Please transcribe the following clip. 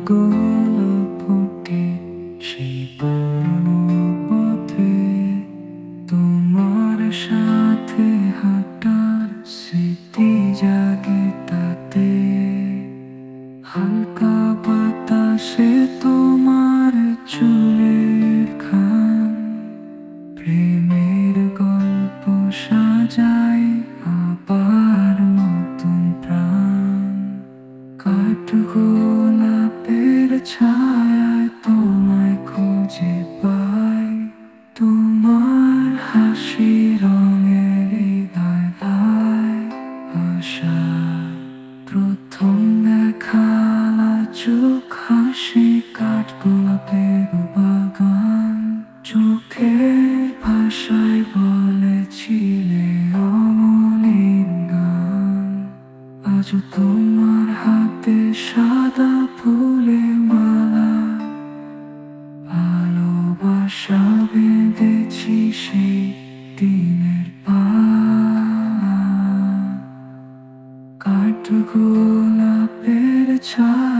গোলাপ ফোটে সেই পুরনো পথে, তোমার সাথে হাঁটার স্মৃতি জাগে তাতে। হালকা বাতাসে তোমার চুলের ঘ্রাণ, প্রেমের গল্প সাজায় আবার নতুন প্রাণ। কাঠগোলাপের ছায়ায় তোমায় খুঁজে পাই, তোমার হাসি রঙের হৃদয় আশা। প্রথম দেখা চোখ হাসি কাঠগোলাপের বাগান, চোখের ভাষায় বলেছিলে অমলিন গান। আজও তোমার হাতে সাদা ফুলের মালা, ভালোবাসা বেঁধেছি সেই দিনের পালা। কাঠগোলাপের ছায়া